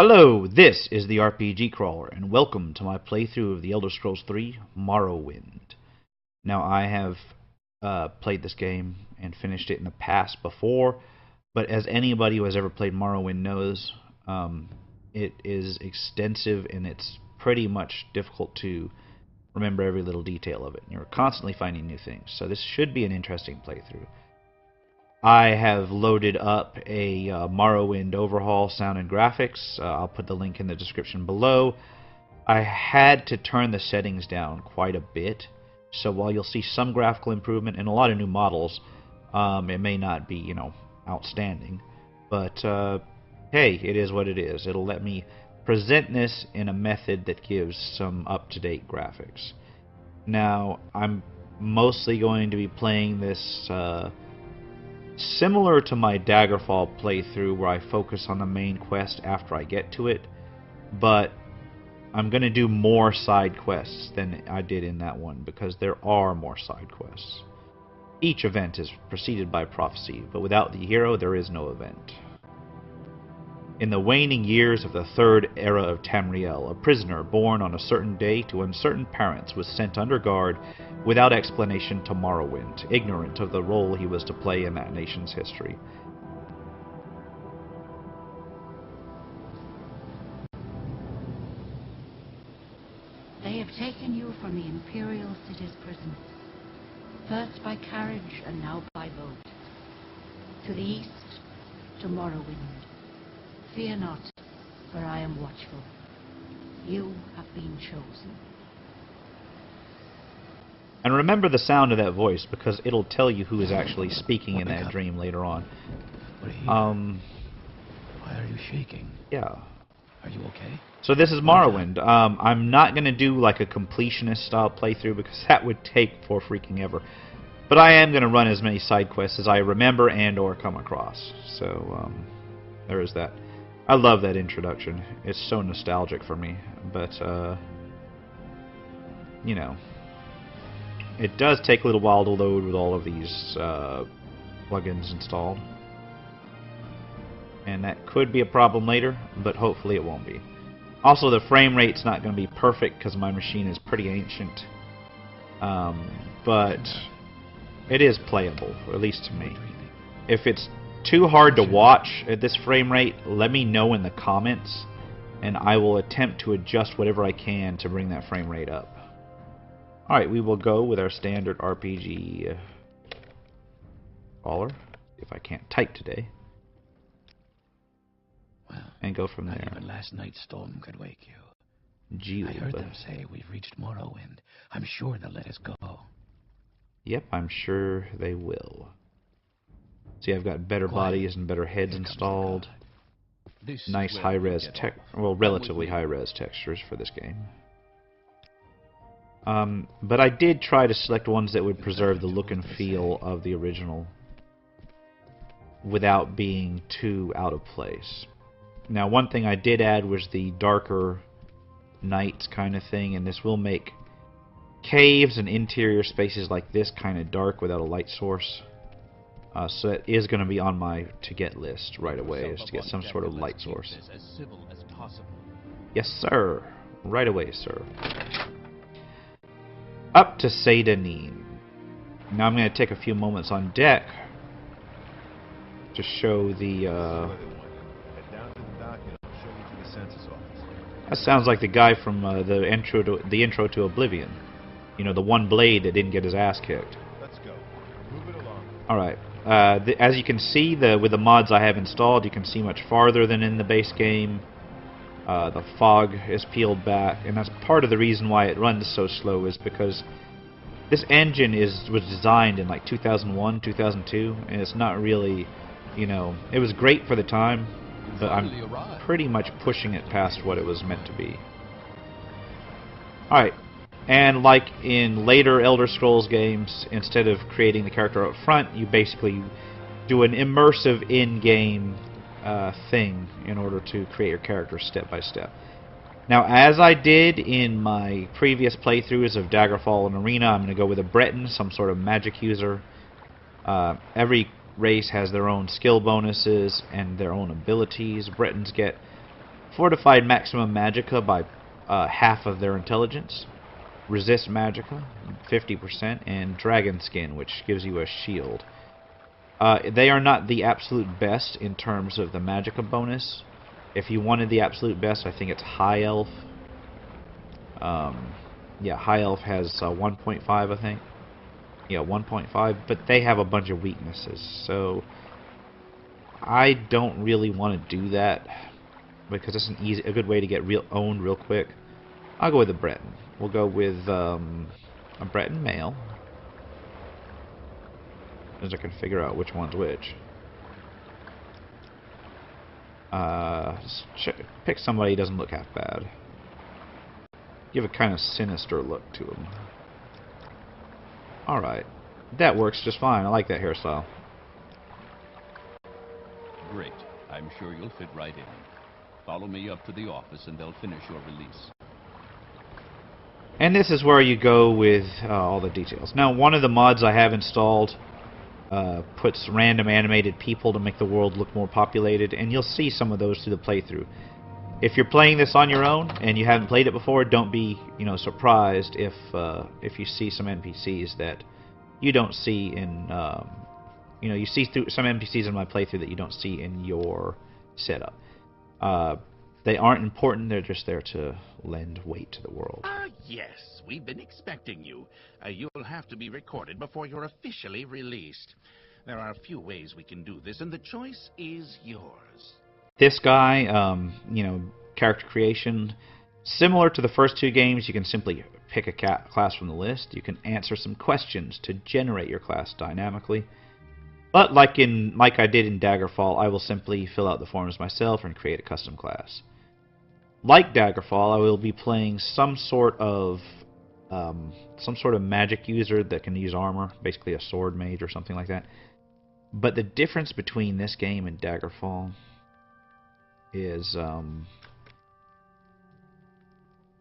Hello, this is the RPG Crawler, and welcome to my playthrough of The Elder Scrolls 3 Morrowind. Now, I have played this game and finished it in the past before, but as anybody who has ever played Morrowind knows, it is extensive and it's pretty much difficult to remember every little detail of it. You're constantly finding new things, so this should be an interesting playthrough. I have loaded up a Morrowind Overhaul sound and graphics. I'll put the link in the description below. I had to turn the settings down quite a bit, so while you'll see some graphical improvement and a lot of new models, it may not be, outstanding. But, hey, it is what it is. It'll let me present this in a method that gives some up-to-date graphics. Now, I'm mostly going to be playing this similar to my Daggerfall playthrough, where I focus on the main quest after I get to it, but I'm going to do more side quests than I did in that one, because there are more side quests. Each event is preceded by prophecy, but without the hero there is no event. In the waning years of the Third Era of Tamriel, a prisoner born on a certain day to uncertain parents was sent under guard without explanation to Morrowind, ignorant of the role he was to play in that nation's history. They have taken you from the Imperial city's prison, first by carriage and now by boat, to the east, to Morrowind. Fear not, for I am watchful. You have been chosen. And remember the sound of that voice, because it'll tell you who is actually speaking in that dream later on. Why are you shaking? Yeah. Are you okay? So this is Morrowind. I'm not going to do like a completionist style playthrough, because that would take for freaking ever. But I am going to run as many side quests as I remember and or come across. So there is that. I love that introduction. It's so nostalgic for me. But, it does take a little while to load with all of these plugins installed. And that could be a problem later, but hopefully it won't be. Also, the frame rate's not going to be perfect because my machine is pretty ancient. But it is playable, or at least to me. If it's too hard to watch at this frame rate, let me know in the comments, and I will attempt to adjust whatever I can to bring that frame rate up. Alright, we will go with our standard RPG crawler, if I can't type today, and go from there. Even last night's storm could wake you. Gee, I heard them say we've reached Morrowind. I'm sure they'll let us go. Yep, I'm sure they will. See, I've got better bodies and better heads installed. Nice high-res relatively high-res textures for this game. But I did try to select ones that would preserve the look and feel of the original without being too out of place. Now, one thing I did add was the darker nights kind of thing, and this will make caves and interior spaces like this kind of dark without a light source. So that is going to be on my to-get list right away, is to get some sort of light source. Yes, sir. Right away, sir. Up to Seyda Neen. Now I'm going to take a few moments on deck to show the... That sounds like the guy from the intro to Oblivion. You know, the one blade that didn't get his ass kicked. Let's go. Move it along. Alright. As you can see, with the mods I have installed, you can see much farther than in the base game. The fog is peeled back, and that's part of the reason why it runs so slow, is because this engine was designed in like 2001, 2002, and it's not really, it was great for the time, but I'm pretty much pushing it past what it was meant to be. Alright. And like in later Elder Scrolls games, instead of creating the character up front, you basically do an immersive in-game thing in order to create your character step by step. Now, as I did in my previous playthroughs of Daggerfall and Arena, I'm going to go with a Breton, some sort of magic user. Every race has their own skill bonuses and their own abilities. Bretons get Fortified maximum magicka by half of their intelligence. Resist magicka, 50%, and dragon skin, which gives you a shield. They are not the absolute best in terms of the magicka bonus. If you wanted the absolute best, I think it's High Elf. Yeah, High Elf has 1.5, I think. Yeah, 1.5, but they have a bunch of weaknesses, so I don't really want to do that because it's a good way to get owned real quick. I'll go with a Breton. We'll go with a Breton male, as I can figure out which one's which. Pick somebody who doesn't look half bad. Give a kind of sinister look to him. Alright. That works just fine. I like that hairstyle. Great. I'm sure you'll fit right in. Follow me up to the office and they'll finish your release. And this is where you go with all the details. Now, one of the mods I have installed puts random animated people to make the world look more populated, and you'll see some of those through the playthrough. If you're playing this on your own and you haven't played it before, don't be, surprised if you see some NPCs that you don't see in, you see through some NPCs in my playthrough that you don't see in your setup. They aren't important; they're just there to lend weight to the world. Ah, yes, we've been expecting you. You'll have to be recorded before you're officially released. There are a few ways we can do this, and the choice is yours. This guy, character creation, similar to the first two games, you can simply pick a class from the list. You can answer some questions to generate your class dynamically. But like I did in Daggerfall, I will simply fill out the forms myself and create a custom class. Like Daggerfall, I will be playing some sort of magic user that can use armor, basically a sword mage or something like that. But the difference between this game and Daggerfall is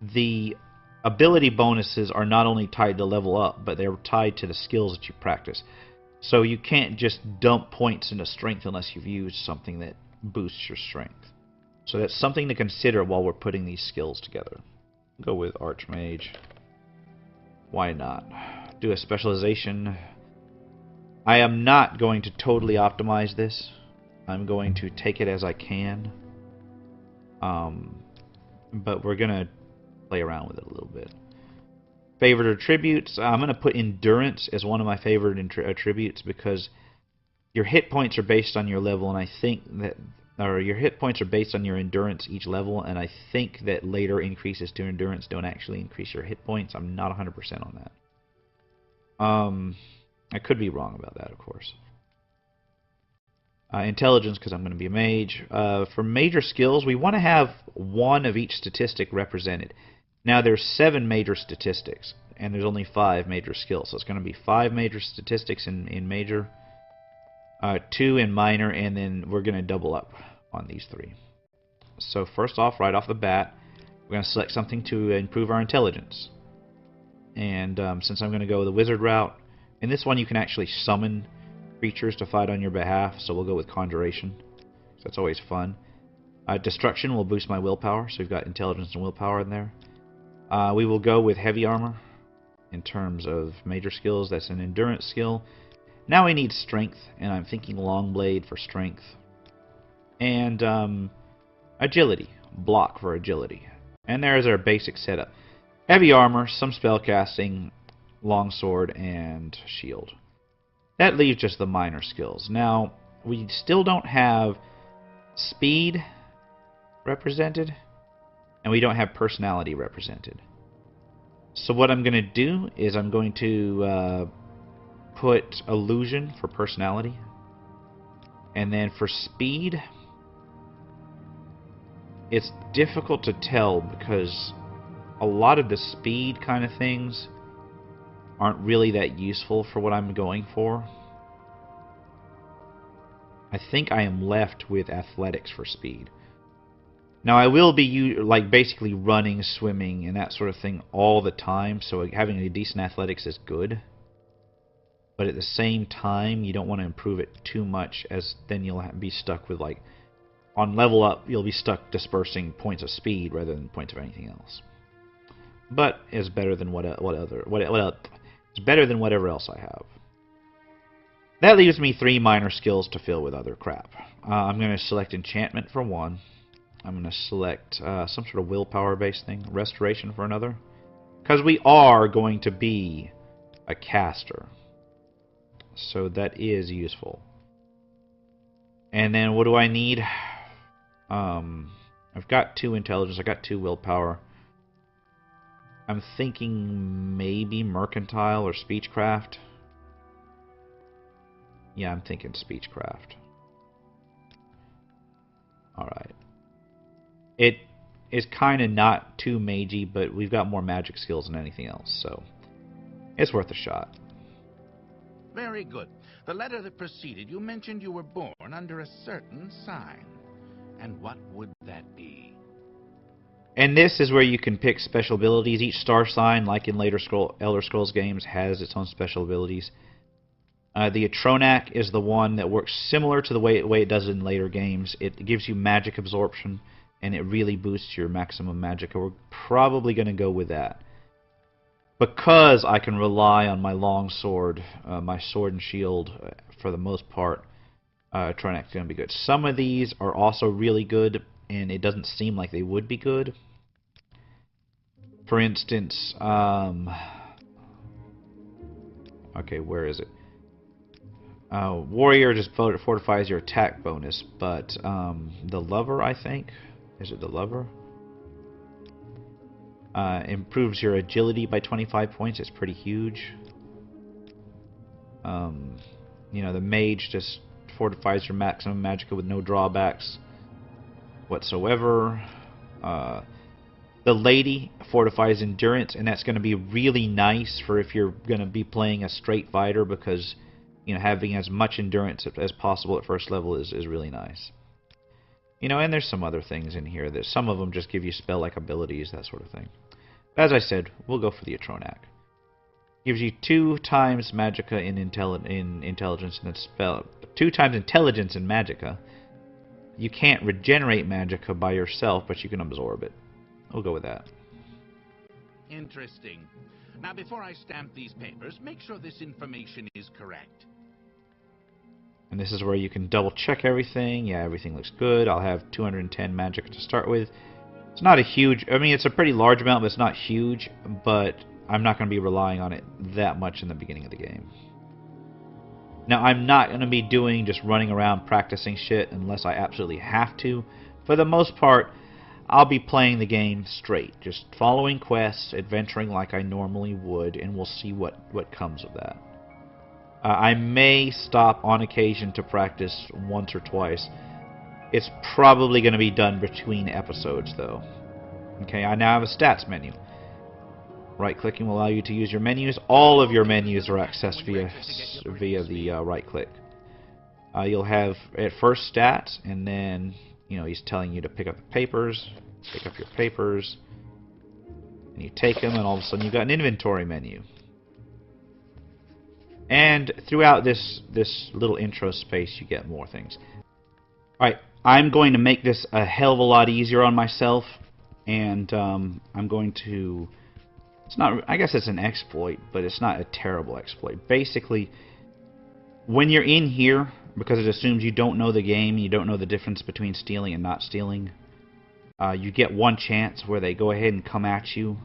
the ability bonuses are not only tied to level up, but they're tied to the skills that you practice. So you can't just dump points into strength unless you've used something that boosts your strength. So that's something to consider while we're putting these skills together. Go with Archmage. Why not? Do a specialization. I am not going to totally optimize this. I'm going to take it as I can. But we're going to play around with it a little bit. Favorite attributes. I'm going to put endurance as one of my favorite attributes because your hit points are based on your level, and I think that, or your hit points are based on your endurance each level, and I think that later increases to endurance don't actually increase your hit points. I'm not 100% on that. I could be wrong about that, of course. Intelligence, because I'm going to be a mage. For major skills, we want to have one of each statistic represented. Now, there's 7 major statistics, and there's only 5 major skills. So it's going to be 5 major statistics in major, 2 in minor, and then we're going to double up on these 3. So first off, right off the bat, we're going to select something to improve our intelligence. And since I'm going to go the wizard route, in this one you can actually summon creatures to fight on your behalf, so we'll go with conjuration. That's always fun. Destruction will boost my willpower, so we've got intelligence and willpower in there. We will go with heavy armor in terms of major skills. That's an endurance skill. Now we need strength, and I'm thinking long blade for strength. And agility, block for agility. And there's our basic setup. Heavy armor, some spell casting, longsword, and shield. That leaves just the minor skills. Now, we still don't have speed represented, and we don't have personality represented. So what I'm going to do is I'm going to put illusion for personality, and then for speed, it's difficult to tell because a lot of the speed kind of things aren't really that useful for what I'm going for. I think I am left with athletics for speed. Now I will be basically running, swimming, and that sort of thing all the time, so having a decent athletics is good. But at the same time, you don't want to improve it too much, as then you'll be stuck with on level up, you'll be stuck dispersing points of speed rather than points of anything else. But it's better than it's better than whatever else I have. That leaves me 3 minor skills to fill with other crap. I'm going to select enchantment for one. I'm going to select some sort of willpower-based thing, restoration for another, because we are going to be a caster, so that is useful. And then what do I need? I've got 2 intelligence, I got 2 willpower. I'm thinking maybe mercantile or speechcraft. Yeah, I'm thinking speechcraft. Alright. It is kind of not too magey, but we've got more magic skills than anything else, so it's worth a shot. Very good. The letter that preceded you mentioned you were born under a certain sign. And what would that be? And this is where you can pick special abilities. Each star sign, like in later Elder Scrolls games, has its own special abilities. The Atronak is the one that works similar to the way it does in later games. It gives you magic absorption, and it really boosts your maximum magicka. We're probably going to go with that. Because I can rely on my long sword, my sword and shield, for the most part, Atronak's going to be good. Some of these are also really good, and it doesn't seem like they would be good. For instance, okay, where is it? Warrior just fortifies your attack bonus, but the Lover, I think, is it the Lover? Improves your agility by 25 points. It's pretty huge. You know, the Mage just fortifies your maximum magicka with no drawbacks whatsoever. The Lady fortifies endurance, and that's going to be really nice for if you're going to be playing a straight fighter, because you know, having as much endurance as possible at first level is really nice. You know, and there's some other things in here that some of them just give you spell-like abilities, that sort of thing. But as I said, we'll go for the Atronak. Gives you 2 times magicka in intelligence and spell. 2 times intelligence in magicka. You can't regenerate magicka by yourself, but you can absorb it. We'll go with that. Interesting. Now, before I stamp these papers, make sure this information is correct. And this is where you can double check everything. Yeah, everything looks good. I'll have 210 magicka to start with. It's not a huge, I mean, it's a pretty large amount, but it's not huge, but I'm not going to be relying on it that much in the beginning of the game. Now, I'm not going to be doing just running around practicing shit unless I absolutely have to. For the most part, I'll be playing the game straight, just following quests, adventuring like I normally would, and we'll see what comes of that. I may stop on occasion to practice once or twice. It's probably going to be done between episodes, though. Okay, I now have a stats menu. Right-clicking will allow you to use your menus. All of your menus are accessed via the right-click. You'll have at first stats, and then he's telling you to pick up the papers. Pick up your papers, and you take them, and all of a sudden you've got an inventory menu. And throughout this little intro space, you get more things. Alright, I'm going to make this a hell of a lot easier on myself, and I'm going to... It's not... I guess it's an exploit, but it's not a terrible exploit. Basically, when you're in here, because it assumes you don't know the game, you don't know the difference between stealing and not stealing, you get one chance where they go ahead and come at you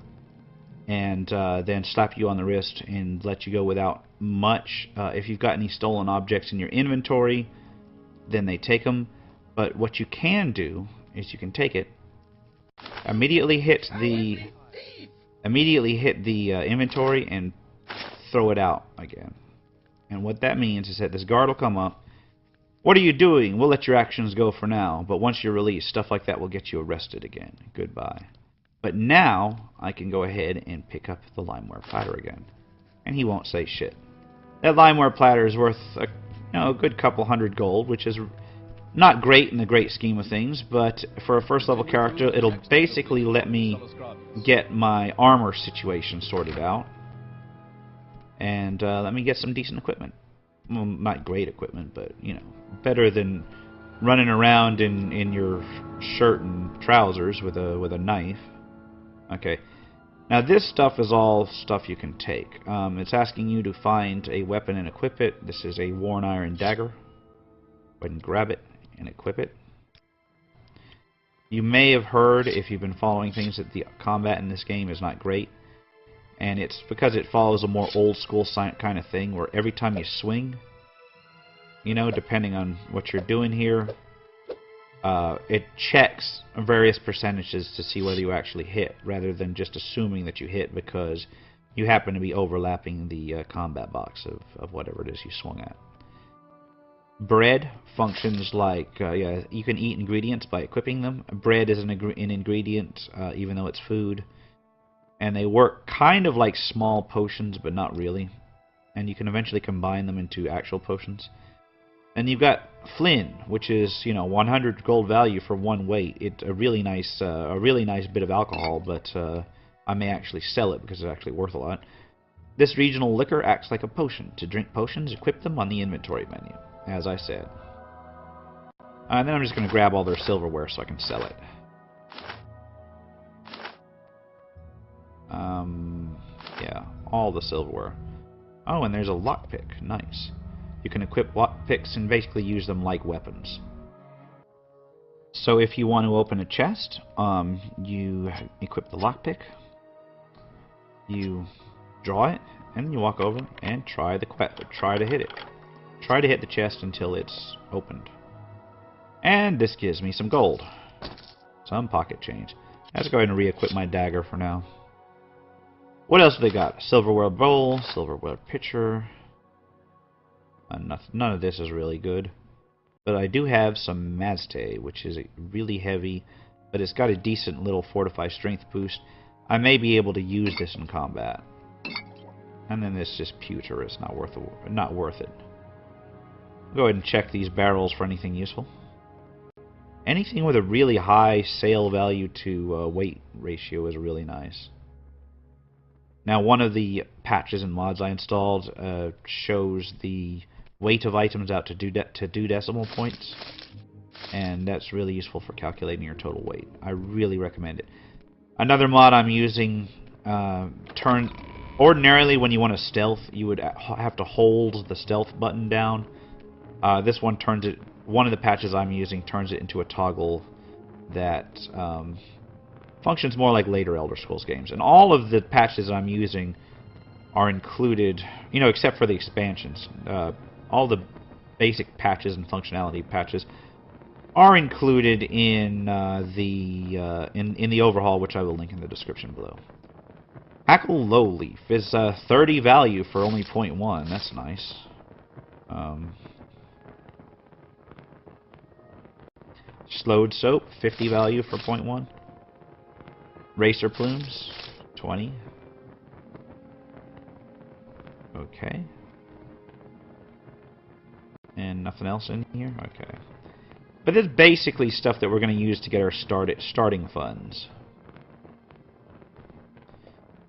and then slap you on the wrist and let you go without much. If you've got any stolen objects in your inventory, then they take them. But what you can do is you can take it, immediately hit the inventory and throw it out again. And what that means is that this guard will come up. What are you doing? We'll let your actions go for now, but once you're released, stuff like that will get you arrested again. Goodbye. But now, I can go ahead and pick up the limeware platter again. And he won't say shit. That limeware platter is worth a good couple hundred gold, which is not great in the great scheme of things, but for a first level character, it'll basically let me get my armor situation sorted out. And let me get some decent equipment. Well, not great equipment, but, better than running around in your shirt and trousers with a knife. Okay. Now this stuff is all stuff you can take. It's asking you to find a weapon and equip it. This is a worn iron dagger. Go ahead and grab it and equip it. You may have heard, if you've been following things, that the combat in this game is not great. And it's because it follows a more old school kind of thing, where every time you swing, you know, depending on what you're doing here, it checks various percentages to see whether you actually hit, rather than just assuming that you hit because you happen to be overlapping the combat box of whatever it is you swung at. Bread functions like, yeah, you can eat ingredients by equipping them. Bread is an ingredient, even though it's food. And they work kind of like small potions, but not really. And you can eventually combine them into actual potions. And you've got Flynn, which is, you know, 100 gold value for one weight. It's a really nice bit of alcohol, but I may actually sell it because it's actually worth a lot. This regional liquor acts like a potion. To drink potions, equip them on the inventory menu, as I said. And then I'm just going to grab all their silverware so I can sell it. Yeah, all the silverware. Oh, and there's a lockpick. Nice. You can equip lockpicks and basically use them like weapons. So if you want to open a chest, you equip the lockpick, you draw it, and you walk over and try to hit it. Try to hit the chest until it's opened. And this gives me some gold. Some pocket change. Let's go ahead and re-equip my dagger for now. What else have they got? Silverware bowl, silverware pitcher. None of this is really good. But I do have some Mazte, which is really heavy, but it's got a decent little fortified strength boost. I may be able to use this in combat. And then this just pewter is not worth it. Go ahead and check these barrels for anything useful. Anything with a really high sale value to weight ratio is really nice. Now, one of the patches and mods I installed shows the weight of items out to 2 decimal points, and that's really useful for calculating your total weight. I really recommend it. Another mod I'm using, ordinarily when you want to stealth, you would have to hold the stealth button down. This one turns it. One of the patches I'm using turns it into a toggle that functions more like later Elder Scrolls games. And all of the patches I'm using are included, you know, except for the expansions. All the basic patches and functionality patches are included in the Overhaul, which I will link in the description below. Hackle Lowleaf is 30 value for only 0.1. That's nice. Slowed Soap, 50 value for 0.1. Racer Plumes, 20. Okay. And nothing else in here? Okay. But this is basically stuff that we're going to use to get our starting funds.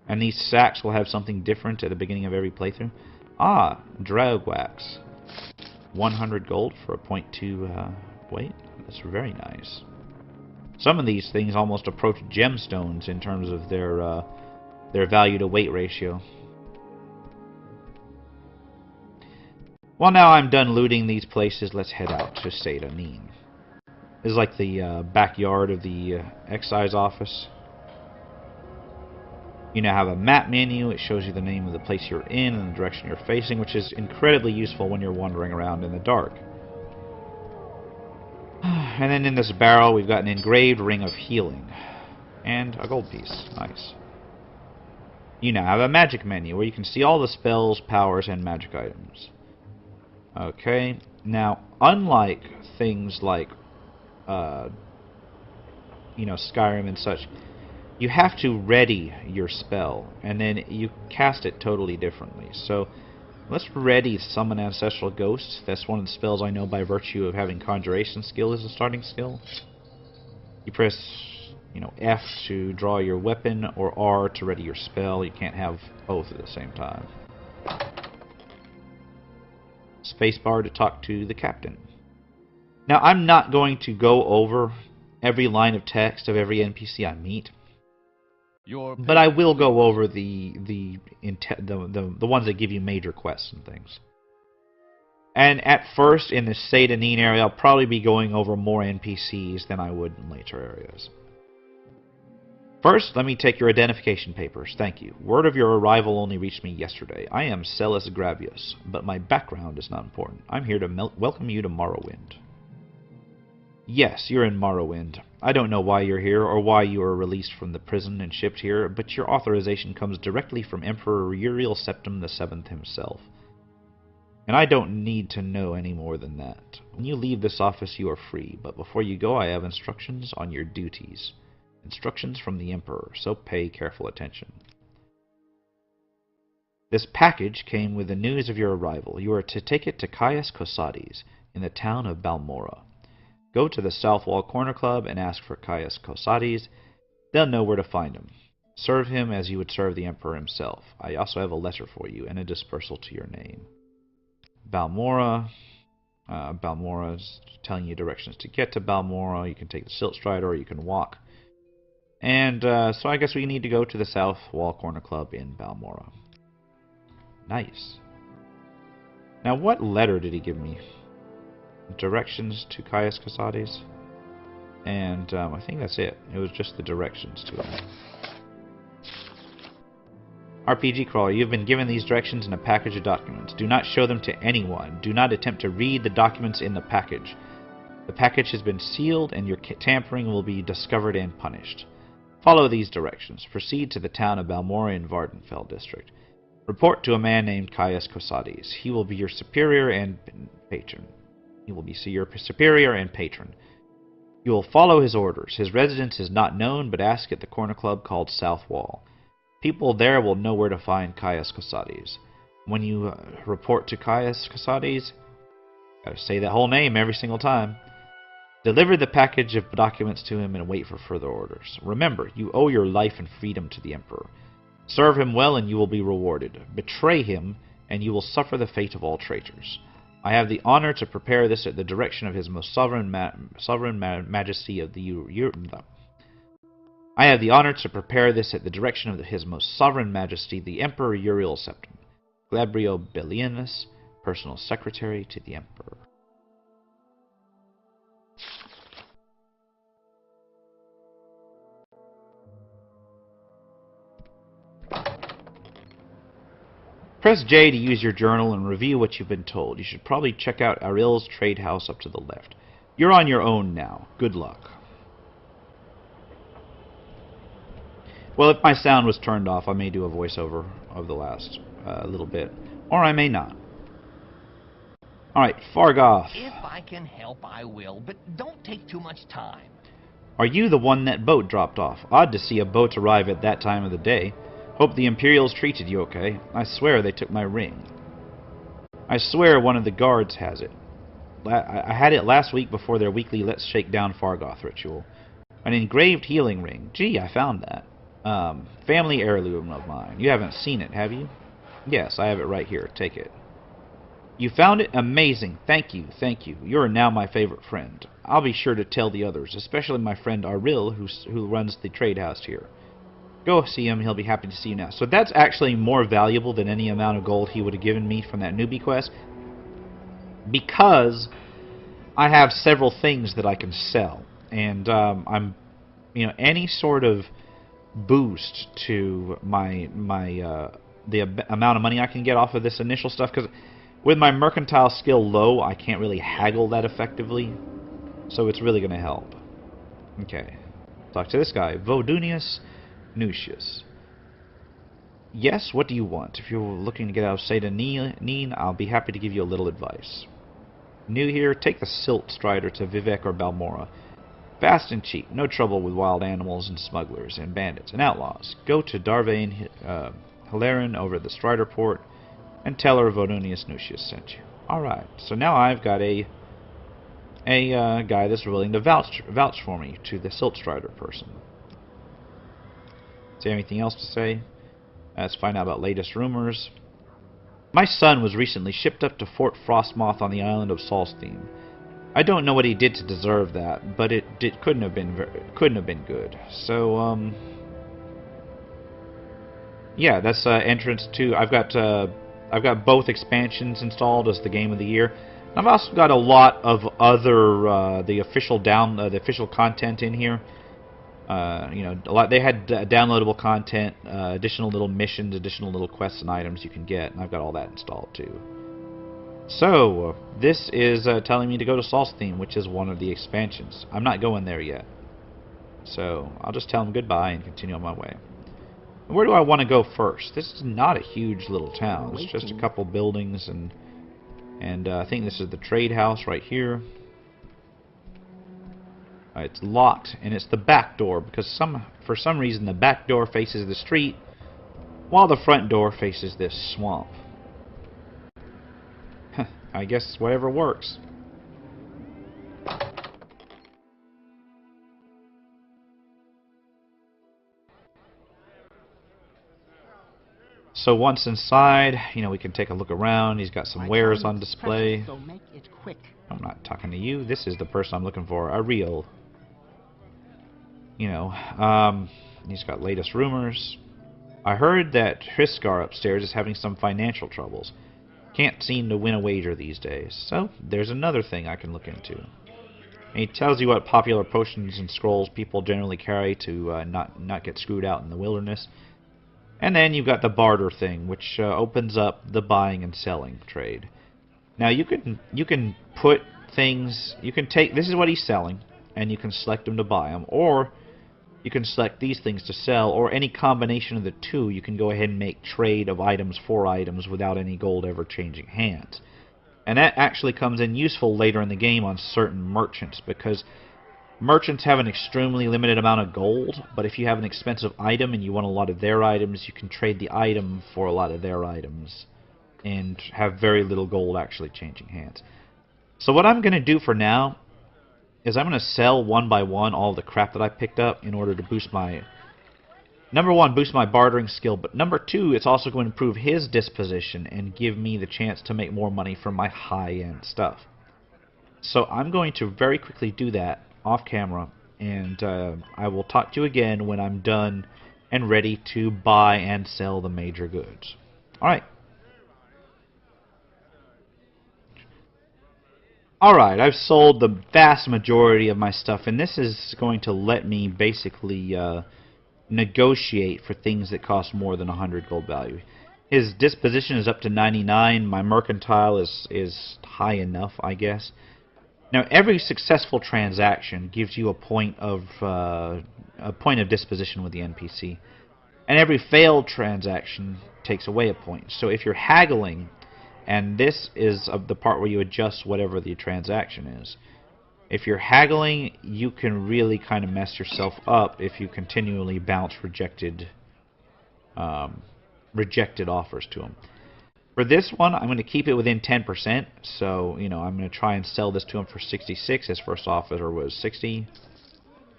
And these sacks will have something different at the beginning of every playthrough. Ah, Drag Wax. 100 gold for a 0.2 weight. That's very nice. Some of these things almost approach gemstones in terms of their value to weight ratio. Well, now I'm done looting these places, let's head out to Seyda Neen. This is like the backyard of the excise office. You now have a map menu. It shows you the name of the place you're in and the direction you're facing, which is incredibly useful when you're wandering around in the dark. And then in this barrel, we've got an engraved ring of healing. And a gold piece. Nice. You now have a magic menu where you can see all the spells, powers, and magic items. Okay. Now, unlike things like, you know, Skyrim and such, you have to ready your spell, and then you cast it totally differently. So, let's ready Summon Ancestral Ghosts. That's one of the spells I know by virtue of having Conjuration skill as a starting skill. You press, you know, F to draw your weapon, or R to ready your spell. You can't have both at the same time. Spacebar to talk to the captain. Now, I'm not going to go over every line of text of every NPC I meet, but I will go over the ones that give you major quests and things. And at first, in the Seyda Neen area, I'll probably be going over more NPCs than I would in later areas. First, let me take your identification papers. Thank you. Word of your arrival only reached me yesterday. I am Celis Gravius, but my background is not important. I'm here to welcome you to Morrowind. Yes, you're in Morrowind. I don't know why you're here or why you were released from the prison and shipped here, but your authorization comes directly from Emperor Uriel Septim VII himself. And I don't need to know any more than that. When you leave this office, you are free, but before you go, I have instructions on your duties. Instructions from the Emperor, so pay careful attention. This package came with the news of your arrival. You are to take it to Caius Cosades in the town of Balmora. Go to the South Wall Corner Club and ask for Caius Cosades. They'll know where to find him. Serve him as you would serve the Emperor himself. I also have a letter for you and a dispersal to your name. Balmora. Balmora's telling you directions to get to Balmora. You can take the Silt Strider or you can walk. And so I guess we need to go to the South Wall Corner Club in Balmora. Nice. Now, what letter did he give me? Directions to Caius Cosades. And I think that's it. It was just the directions to him. RPG Crawler, you've been given these directions in a package of documents. Do not show them to anyone. Do not attempt to read the documents in the package. The package has been sealed and your tampering will be discovered and punished. Follow these directions. Proceed to the town of Balmora in Vardenfell district. Report to a man named Caius Cosades. He will be your superior and patron. He will be your superior and patron. You will follow his orders. His residence is not known, but ask at the corner club called South Wall. People there will know where to find Caius Cosades. When you report to Caius Cosades, gotta say that whole name every single time. Deliver the package of documents to him and wait for further orders. Remember, you owe your life and freedom to the Emperor. Serve him well and you will be rewarded. Betray him and you will suffer the fate of all traitors. I have the honor to prepare this at the direction of His Most Sovereign Majesty of the I have the honor to prepare this at the direction of His Most Sovereign Majesty, the Emperor Uriel Septim, Glabrio Bellianus, personal secretary to the Emperor. Press J to use your journal and review what you've been told. You should probably check out Aril's trade house up to the left. You're on your own now. Good luck. Well, if my sound was turned off, I may do a voiceover of the last little bit. Or I may not. Alright, Fargoth. If I can help, I will, but don't take too much time. Are you the one that boat dropped off? Odd to see a boat arrive at that time of the day. Hope the Imperials treated you okay. I swear they took my ring. I swear one of the guards has it. I had it last week before their weekly Let's Shake Down Fargoth ritual. An engraved healing ring. Gee, I found that. Family heirloom of mine. You haven't seen it, have you? Yes, I have it right here. Take it. You found it? Amazing. Thank you, thank you. You're now my favorite friend. I'll be sure to tell the others, especially my friend Aril, who runs the trade house here. Go see him. He'll be happy to see you now. So that's actually more valuable than any amount of gold he would have given me from that newbie quest, because I have several things that I can sell, and any sort of boost to the amount of money I can get off of this initial stuff, because with my mercantile skill low, I can't really haggle that effectively, so it's really going to help. Okay, talk to this guy, Vodunius Nucius. Yes, what do you want? If you're looking to get out of Seyda Neen, I'll be happy to give you a little advice. New here, take the Silt Strider to Vivek or Balmora. Fast and cheap, no trouble with wild animals and smugglers and bandits and outlaws. Go to Darvain Hilarin over at the Strider Port and tell her Vodunius Nucius sent you. Alright, so now I've got a guy that's willing to vouch for me to the Silt Strider person. Is there anything else to say? Let's find out about latest rumors. My son was recently shipped up to Fort Frostmoth on the island of Solstheim. I don't know what he did to deserve that, but couldn't have been good. So yeah, that's entrance to. I've got both expansions installed as the game of the year. And I've also got a lot of other the official content in here. You know, a lot. They had downloadable content, additional little missions, additional little quests and items you can get, and I've got all that installed too. So this is telling me to go to Solstheim, which is one of the expansions. I'm not going there yet, so I'll just tell them goodbye and continue on my way. Where do I want to go first? This is not a huge little town. It's just a couple buildings, and I think this is the trade house right here. It's locked, and it's the back door because for some reason the back door faces the street, while the front door faces this swamp. I guess whatever works. So once inside, you know, we can take a look around. He's got some wares on display. So make it quick. I'm not talking to you. This is the person I'm looking for. A real. You know, he's got latest rumors. I heard that Hrisskar upstairs is having some financial troubles. Can't seem to win a wager these days. So there's another thing I can look into. And he tells you what popular potions and scrolls people generally carry to not get screwed out in the wilderness. And then you've got the barter thing, which opens up the buying and selling trade. Now you can put things. You can take. This is what he's selling, and you can select them to buy them, or you can select these things to sell, or any combination of the two. You can go ahead and make trade of items for items without any gold ever changing hands. And that actually comes in useful later in the game on certain merchants, because merchants have an extremely limited amount of gold, but if you have an expensive item and you want a lot of their items, you can trade the item for a lot of their items and have very little gold actually changing hands. So what I'm going to do for now is I'm going to sell one by one all the crap that I picked up in order to boost my... Number one, boost my bartering skill, but number two, it's also going to improve his disposition and give me the chance to make more money from my high-end stuff. So I'm going to very quickly do that off camera, and I will talk to you again when I'm done and ready to buy and sell the major goods. Alright. Alright, I've sold the vast majority of my stuff, and this is going to let me basically negotiate for things that cost more than 100 gold value. His disposition is up to 99. My mercantile is high enough, I guess. Now, every successful transaction gives you a point of disposition with the NPC, and every failed transaction takes away a point. So if you're haggling, and this is the part where you adjust whatever the transaction is. If you're haggling, you can really kind of mess yourself up if you continually bounce rejected offers to them. For this one, I'm going to keep it within 10%, so, you know, I'm going to try and sell this to him for 66. His first offer was 60,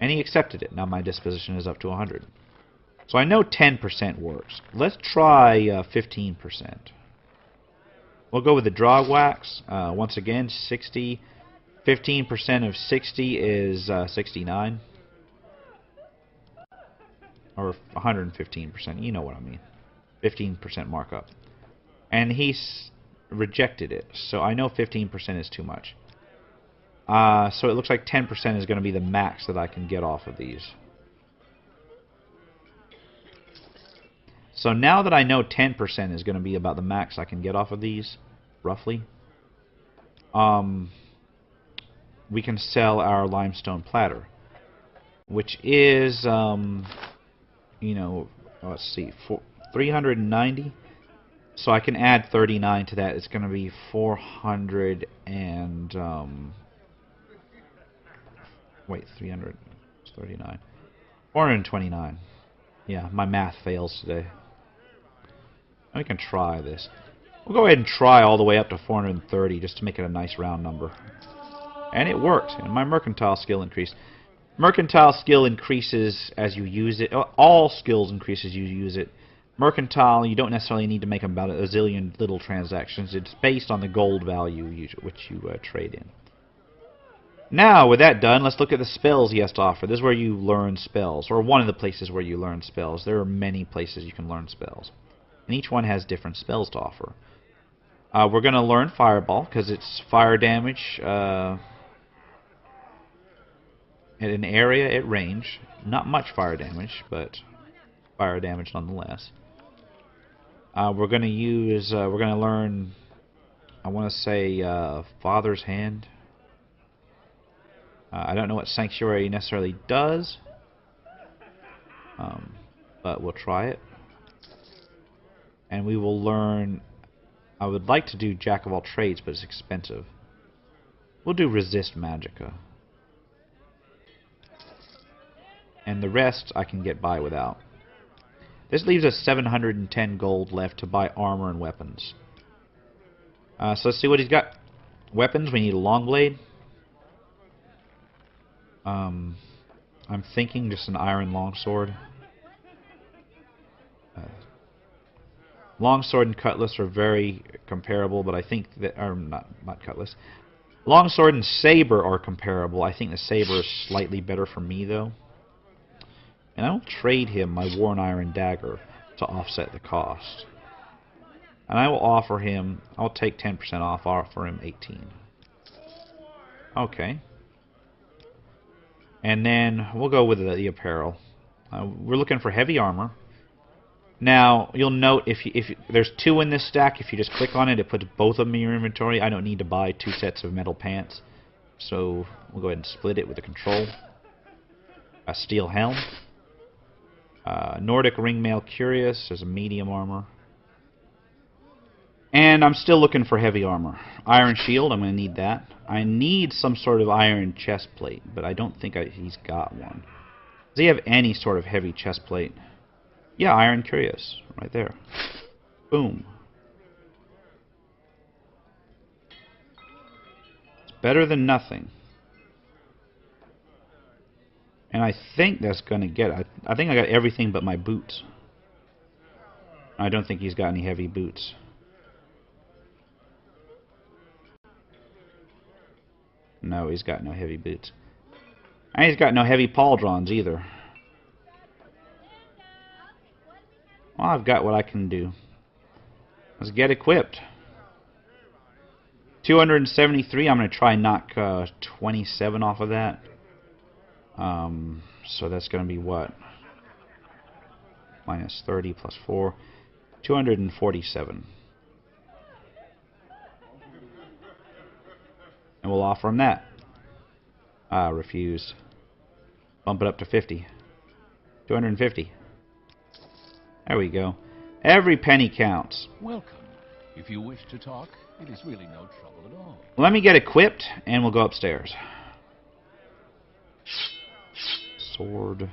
and he accepted it. Now my disposition is up to 100. So I know 10% works. Let's try 15%. We'll go with the draw wax. Once again, 60. 15% of 60 is 69. Or 115%. You know what I mean. 15% markup. And he's rejected it. So I know 15% is too much. So it looks like 10% is going to be the max that I can get off of these. So now that I know 10% is going to be about the max I can get off of these, roughly, we can sell our limestone platter, which is, you know, let's see, 390. So I can add 39 to that. It's going to be 400 and, wait, 300, it's 39. 429. Yeah, my math fails today. We can try this. We'll go ahead and try all the way up to 430 just to make it a nice round number. And it worked, and my mercantile skill increased. Mercantile skill increases as you use it. All skills increase as you use it. Mercantile, you don't necessarily need to make about a zillion little transactions. It's based on the gold value which you trade in. Now, with that done, let's look at the spells he has to offer. This is where you learn spells, or one of the places where you learn spells. There are many places you can learn spells, and each one has different spells to offer. We're going to learn Fireball, because it's fire damage at an area at range. Not much fire damage, but fire damage nonetheless. We're going to use, we're going to learn, I want to say, Father's Hand. I don't know what Sanctuary necessarily does, but we'll try it. And we will learn, I would like to do Jack of all trades, but it's expensive. We'll do Resist Magicka. And the rest I can get by without. This leaves us 710 gold left to buy armor and weapons. So let's see what he's got. Weapons, we need a long blade. I'm thinking just an iron longsword. Longsword and cutlass are very comparable, but I think that, or not cutlass. Longsword and saber are comparable. I think the saber is slightly better for me though. And I will trade him my worn iron dagger to offset the cost. And I will offer him, I'll take 10% off, offer him 18. Okay. And then we'll go with the apparel. We're looking for heavy armor. Now, you'll note if there's 2 in this stack, if you just click on it, it puts both of them in your inventory. I don't need to buy 2 sets of metal pants. So we'll go ahead and split it with a control. A steel helm. Nordic ringmail cuirass as a medium armor. And I'm still looking for heavy armor. Iron shield, I'm going to need that. I need some sort of iron chest plate, but I don't think he's got one. Does he have any sort of heavy chest plate? Yeah, iron cuirass, right there. Boom. It's better than nothing. And I think that's going to get it. I think I got everything but my boots. I don't think he's got any heavy boots. No, he's got no heavy boots. And he's got no heavy pauldrons either. Well, I've got what I can do. Let's get equipped. 273, I'm going to try and knock 27 off of that. So that's going to be what? Minus 30 plus 4. 247. And we'll offer him that. Refused. Bump it up to 50. 250. There we go. Every penny counts. Welcome. If you wish to talk, it is really no trouble at all. Let me get equipped, and we'll go upstairs. Sword.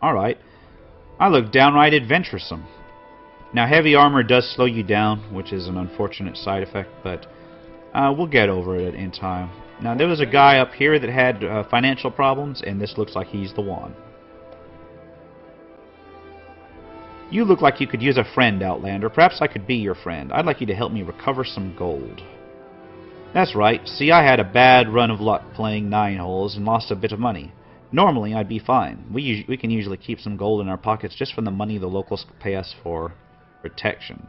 Alright. I look downright adventuresome. Now, heavy armor does slow you down, which is an unfortunate side effect, but we'll get over it in time. Now, there was a guy up here that had financial problems, and this looks like he's the one. You look like you could use a friend, Outlander. Perhaps I could be your friend. I'd like you to help me recover some gold. That's right. See, I had a bad run of luck playing 9 holes and lost a bit of money. Normally, I'd be fine. We can usually keep some gold in our pockets just from the money the locals pay us for protection.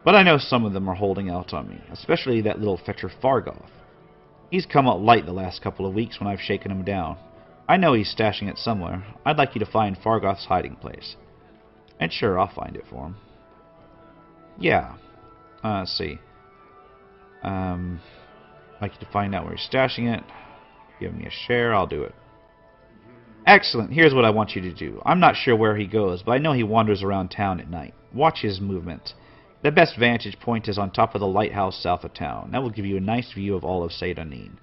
But I know some of them are holding out on me, especially that little fetcher Fargoth. He's come out light the last couple of weeks when I've shaken him down. I know he's stashing it somewhere. I'd like you to find Fargoth's hiding place. And sure, I'll find it for him. Yeah. Let's see. I'd like you to find out where he's stashing it. Give me a share, I'll do it. Excellent. Here's what I want you to do. I'm not sure where he goes, but I know he wanders around town at night. Watch his movement. The best vantage point is on top of the lighthouse south of town. That will give you a nice view of all of Seyda Neen.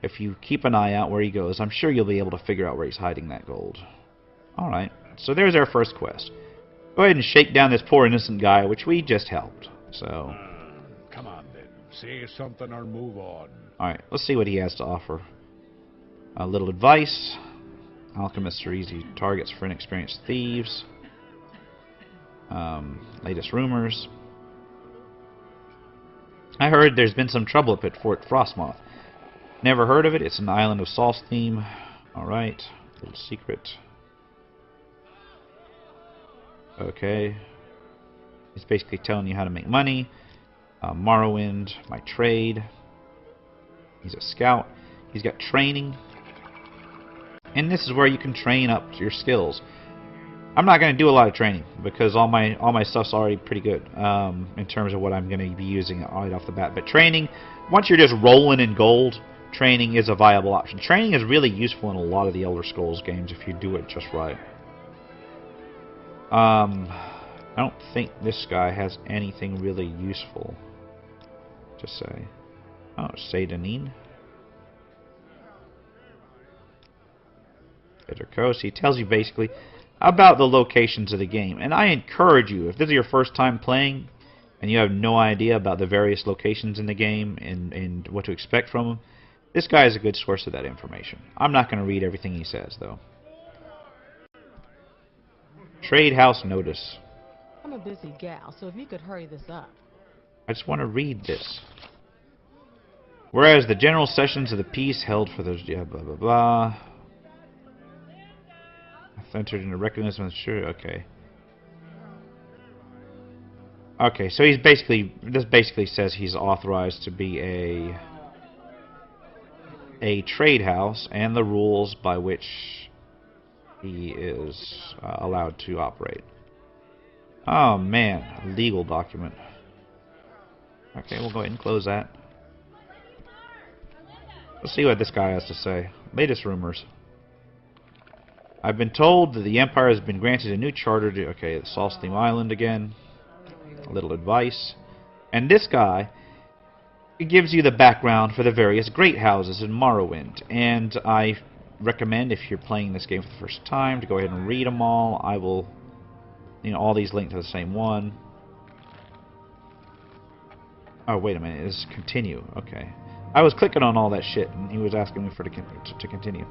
If you keep an eye out where he goes, I'm sure you'll be able to figure out where he's hiding that gold. Alright, so there's our first quest. Go ahead and shake down this poor innocent guy, which we just helped. So, Come on then. Say something or move on. Alright, let's see what he has to offer. A little advice. Alchemists are easy targets for inexperienced thieves. Latest rumors. I heard there's been some trouble up at Fort Frostmoth. Never heard of it. It's an island of Saul's theme. Alright. Little secret. Okay. He's basically telling you how to make money. Morrowind, my trade. He's a scout. He's got training. And this is where you can train up your skills. I'm not going to do a lot of training because all my stuff's already pretty good in terms of what I'm going to be using right off the bat. But training, once you're just rolling in gold, training is a viable option. Training is really useful in a lot of the Elder Scrolls games if you do it just right. I don't think this guy has anything really useful to say. Oh, Seyda Neen. Better Coast. He tells you basically about the locations of the game. And I encourage you, if this is your first time playing and you have no idea about the various locations in the game and what to expect from them, this guy is a good source of that information. I'm not going to read everything he says, though. Trade House Notice. I'm a busy gal, so if you could hurry this up. I just want to read this. Whereas the general sessions of the peace held for those... Yeah, blah, blah, blah. Entered into recognition. Sure, okay. Okay, so he's basically... This basically says he's authorized to be a trade house and the rules by which he is allowed to operate. Oh man, a legal document. Okay, we'll go ahead and close that. Let's see what this guy has to say. Latest rumors. I've been told that the Empire has been granted a new charter to... Okay, the Solstheim Island again. A little advice. And this guy... It gives you the background for the various great houses in Morrowind. And I recommend, if you're playing this game for the first time, to go ahead and read them all. I will... You know, all these link to the same one. Oh, wait a minute. It's continue. Okay. I was clicking on all that shit, and he was asking me for to continue.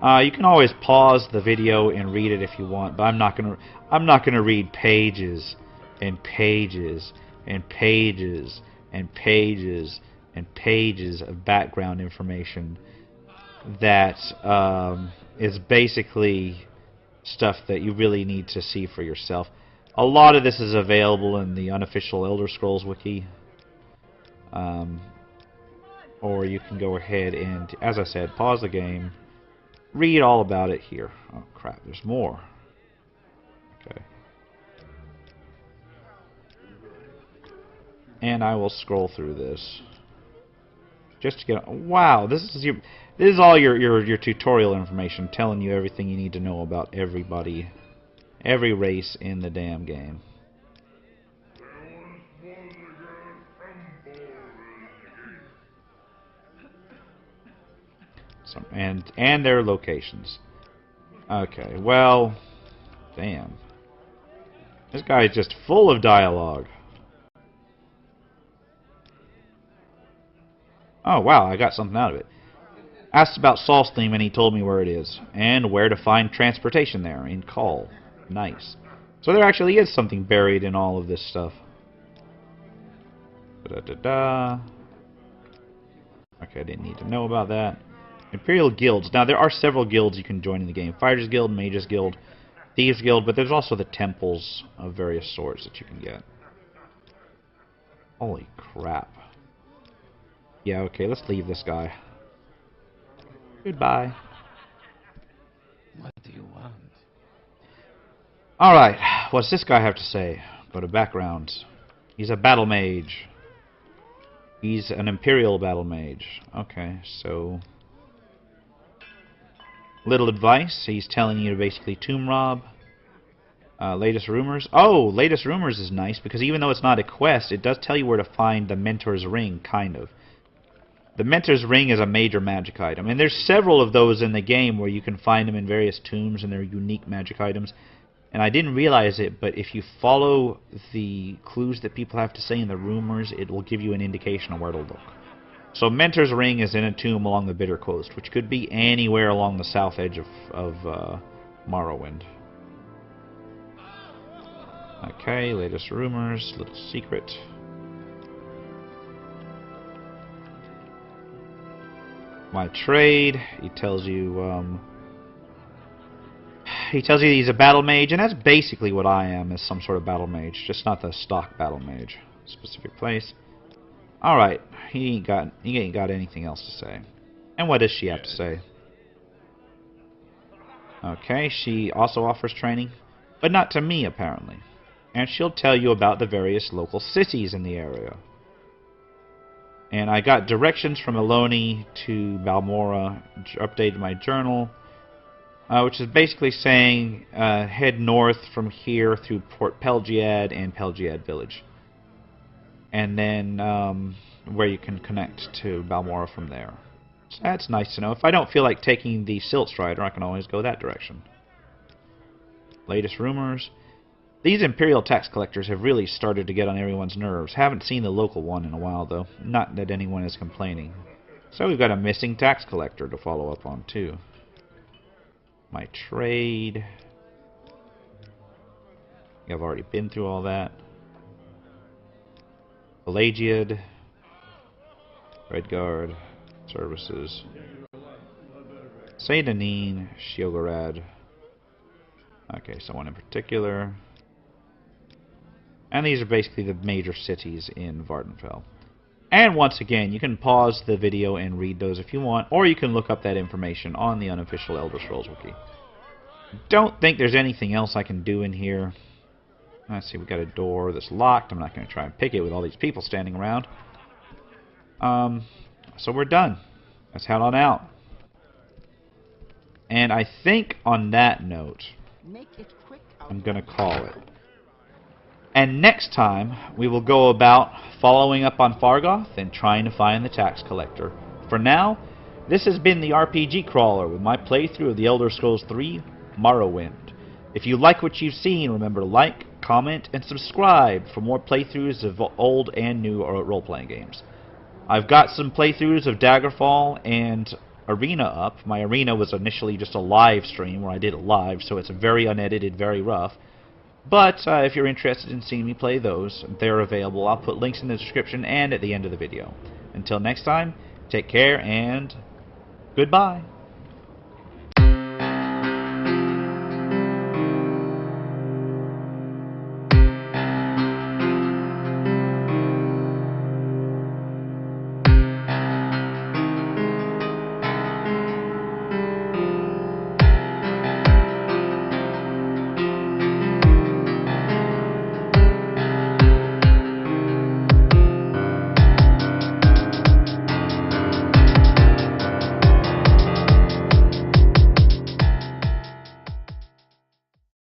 You can always pause the video and read it if you want, but I'm not gonna read pages and pages and pages and pages and pages of background information that is basically stuff that you really need to see for yourself. A lot of this is available in the unofficial Elder Scrolls wiki, or you can go ahead and, as I said, pause the game. Read all about it here. Oh crap, there's more. Okay. And I will scroll through this. Just to get... Wow, this is all your tutorial information telling you everything you need to know about everybody. Every race in the damn game. And their locations. Okay, well, damn. This guy is just full of dialogue. Oh wow, I got something out of it. Asked about Solstheim and he told me where it is and where to find transportation there in Call. Nice. So there actually is something buried in all of this stuff. Da-da-da-da. Okay, I didn't need to know about that. Imperial Guilds. Now, there are several guilds you can join in the game. Fighters Guild, Mages Guild, Thieves Guild, but there's also the temples of various sorts that you can get. Holy crap. Yeah, okay, let's leave this guy. Goodbye. What do you want? Alright, what's this guy have to say? Go to backgrounds. He's a battle mage. He's an Imperial battle mage. Okay, so... Little advice. He's telling you to basically tomb rob. Latest rumors. Oh, latest rumors is nice because even though it's not a quest, it does tell you where to find the Mentor's Ring, kind of. The Mentor's Ring is a major magic item, and there's several of those in the game where you can find them in various tombs and they're unique magic items. And I didn't realize it, but if you follow the clues that people have to say in the rumors, it will give you an indication of where to look. So Mentor's Ring is in a tomb along the Bitter Coast, which could be anywhere along the south edge of Morrowind. Okay, latest rumors, little secret. My trade, he tells you he's a battle mage, and that's basically what I am, is some sort of battle mage, just not the stock battle mage. Specific place. Alright, he ain't got anything else to say. And what does she have to say? Okay, she also offers training, but not to me apparently. And she'll tell you about the various local cities in the area. And I got directions from Eloni to Balmora, updated my journal, which is basically saying head north from here through Port Pelgiad and Pelgiad Village. And then where you can connect to Balmora from there. So that's nice to know. If I don't feel like taking the Silt Strider, I can always go that direction. Latest rumors. These Imperial tax collectors have really started to get on everyone's nerves. Haven't seen the local one in a while, though. Not that anyone is complaining. So we've got a missing tax collector to follow up on, too. My trade. I've already been through all that. Pelagiad. Redguard. Services. Seyda Neen. Shiogorad. Okay, someone in particular. And these are basically the major cities in Vvardenfell. And once again, you can pause the video and read those if you want, or you can look up that information on the unofficial Elder Scrolls Wiki. Don't think there's anything else I can do in here. Let's see, we got a door that's locked. I'm not going to try and pick it with all these people standing around. So we're done. Let's head on out. And I think on that note, I'm going to call it. And next time, we will go about following up on Fargoth and trying to find the tax collector. For now, this has been the RPG Crawler with my playthrough of the Elder Scrolls 3 Morrowind. If you like what you've seen, remember to like, comment, and subscribe for more playthroughs of old and new role-playing games. I've got some playthroughs of Daggerfall and Arena up. My Arena was initially just a live stream where I did it live, so it's very unedited, very rough. But if you're interested in seeing me play those, they're available. I'll put links in the description and at the end of the video. Until next time, take care and goodbye.